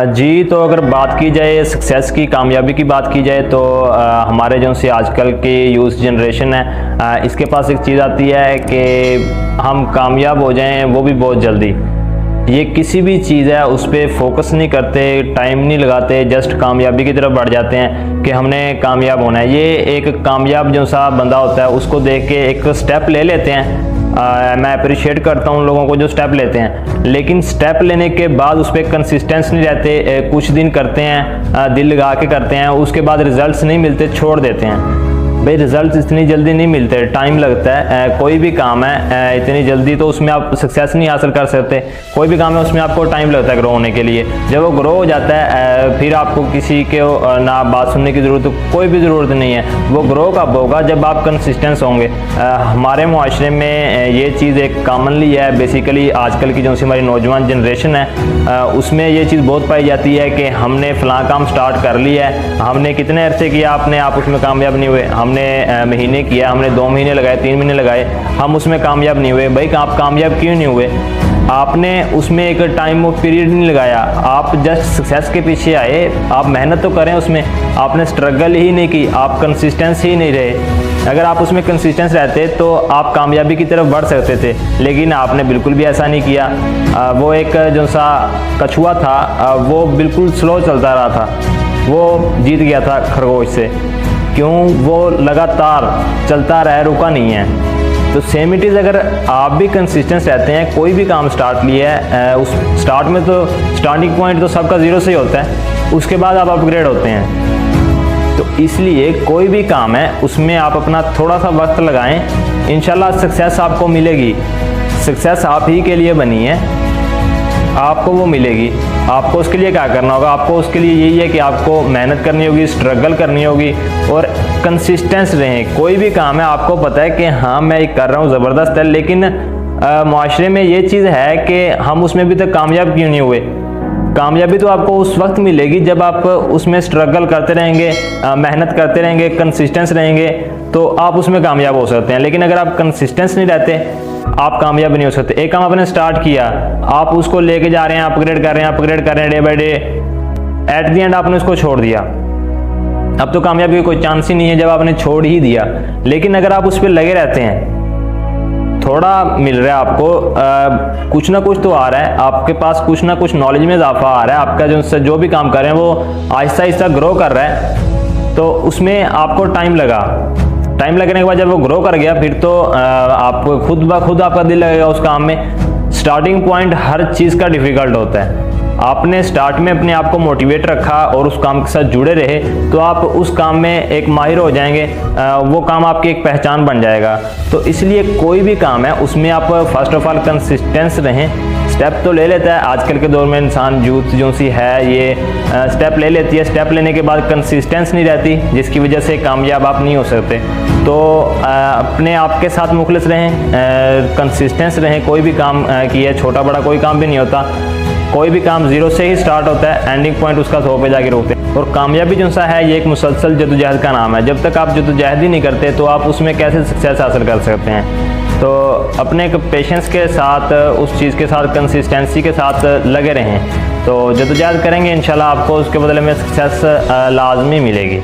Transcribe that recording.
जी, तो अगर बात की जाए सक्सेस की, कामयाबी की बात की जाए तो हमारे जो से आजकल के यूथ जनरेशन है, इसके पास एक चीज़ आती है कि हम कामयाब हो जाएं, वो भी बहुत जल्दी। ये किसी भी चीज़ है उस पर फोकस नहीं करते, टाइम नहीं लगाते, जस्ट कामयाबी की तरफ बढ़ जाते हैं कि हमने कामयाब होना है। ये एक कामयाब जो सा बंदा होता है उसको देख के एक स्टेप ले लेते हैं। मैं अप्रिशिएट करता हूँ उन लोगों को जो स्टेप लेते हैं, लेकिन स्टेप लेने के बाद उस पर कंसिस्टेंस नहीं रहते। कुछ दिन करते हैं, दिल लगा के करते हैं, उसके बाद रिजल्ट्स नहीं मिलते, छोड़ देते हैं। भाई रिजल्ट इतनी जल्दी नहीं मिलते, टाइम लगता है। कोई भी काम है इतनी जल्दी तो उसमें आप सक्सेस नहीं हासिल कर सकते। कोई भी काम है उसमें आपको टाइम लगता है ग्रो होने के लिए। जब वो ग्रो हो जाता है फिर आपको किसी के ना बात सुनने की ज़रूरत, कोई भी ज़रूरत नहीं है। वो ग्रो कब होगा? जब आप कंसिस्टेंस होंगे। हमारे मुआशरे में ये चीज़ एक कॉमनली है, बेसिकली आजकल की जो सी हमारी नौजवान जनरेशन है उसमें ये चीज़ बहुत पाई जाती है कि हमने फ़लाँ काम स्टार्ट कर लिया है, हमने कितने अरसे किया, आप उसमें कामयाब नहीं हुए। हमने महीने किया, हमने 2 महीने लगाए, 3 महीने लगाए, हम उसमें कामयाब नहीं हुए। भाई आप कामयाब क्यों नहीं हुए? आपने उसमें एक टाइम ऑफ पीरियड नहीं लगाया, आप जस्ट सक्सेस के पीछे आए। आप मेहनत तो करें उसमें, आपने स्ट्रगल ही नहीं की, आप कंसिस्टेंस ही नहीं रहे। अगर आप उसमें कंसिस्टेंस रहते तो आप कामयाबी की तरफ बढ़ सकते थे, लेकिन आपने बिल्कुल भी ऐसा नहीं किया। वो एक जो सा कछुआ था वो बिल्कुल स्लो चलता रहा था, वो जीत गया था खरगोश से। क्यों? वो लगातार चलता रहा, रुका नहीं है। तो सेम इट इज़, अगर आप भी कंसिस्टेंस रहते हैं, कोई भी काम स्टार्ट लिया है, उस स्टार्ट में तो स्टार्टिंग पॉइंट तो सबका 0 से ही होता है, उसके बाद आप अपग्रेड होते हैं। तो इसलिए कोई भी काम है उसमें आप अपना थोड़ा सा वक्त लगाएं, इंशाल्लाह सक्सेस आपको मिलेगी। सक्सेस आप ही के लिए बनी है, आपको वो मिलेगी। आपको उसके लिए क्या करना होगा? आपको उसके लिए यही है कि आपको मेहनत करनी होगी, स्ट्रगल करनी होगी और कंसिस्टेंस रहें। कोई भी काम है आपको पता है कि हाँ मैं ये कर रहा हूँ, ज़बरदस्त है, लेकिन मुआशरे में ये चीज़ है कि हम उसमें भी तक कामयाब क्यों नहीं हुए। कामयाबी तो आपको उस वक्त मिलेगी जब आप उसमें स्ट्रगल करते रहेंगे, मेहनत करते रहेंगे, कंसिस्टेंस रहेंगे, तो आप उसमें कामयाब हो सकते हैं। लेकिन अगर आप कंसिस्टेंस नहीं रहते, आप कामयाब नहीं हो सकते। एक काम आपने स्टार्ट किया, आप उसको लेके जा रहे हैं, अपग्रेड कर रहे हैं day by day, at the end आपने उसको छोड़ दिया, अब तो कामयाबी का कोई चांस ही नहीं है जब आपने छोड़ ही दिया। लेकिन अगर आप उस पर लगे रहते हैं, थोड़ा मिल रहा है आपको, कुछ ना कुछ तो आ रहा है, आपके पास कुछ ना कुछ नॉलेज में इजाफा आ रहा है, आपका जो भी काम कर रहे हैं वो आहिस्ता आहिस्ता ग्रो कर रहा है, तो उसमें आपको टाइम लगा। टाइम लगने के बाद जब वो ग्रो कर गया फिर तो आप खुद ब खुद आपका दिल लगेगा उस काम में। स्टार्टिंग पॉइंट हर चीज़ का डिफ़िकल्ट होता है। आपने स्टार्ट में अपने आप को मोटिवेट रखा और उस काम के साथ जुड़े रहे तो आप उस काम में एक माहिर हो जाएंगे, वो काम आपकी एक पहचान बन जाएगा। तो इसलिए कोई भी काम है उसमें आप फर्स्ट ऑफ ऑल कंसिस्टेंस रहें। स्टेप तो ले लेता है आजकल के दौर में इंसान, यूथ जो सी है ये स्टेप ले लेती है, स्टेप लेने के बाद कंसिस्टेंस नहीं रहती, जिसकी वजह से कामयाब आप नहीं हो सकते। तो अपने आप के साथ मुखलिस रहें, कंसिस्टेंस रहें। कोई भी काम किया, छोटा बड़ा कोई काम भी नहीं होता, कोई भी काम 0 से ही स्टार्ट होता है, एंडिंग पॉइंट उसका 100 पे जाके रोकते हैं। और कामयाबी जो सा है ये एक मुसलसल जद्दोजहद का नाम है। जब तक आप जद्दोजहद ही नहीं करते तो आप उसमें कैसे सक्सेस हासिल कर सकते हैं? तो अपने पेशेंस के साथ, उस चीज़ के साथ, कंसिस्टेंसी के साथ लगे रहें, तो जद्दोजहद करेंगे इंशाल्लाह आपको उसके बदले में सक्सेस लाजमी मिलेगी।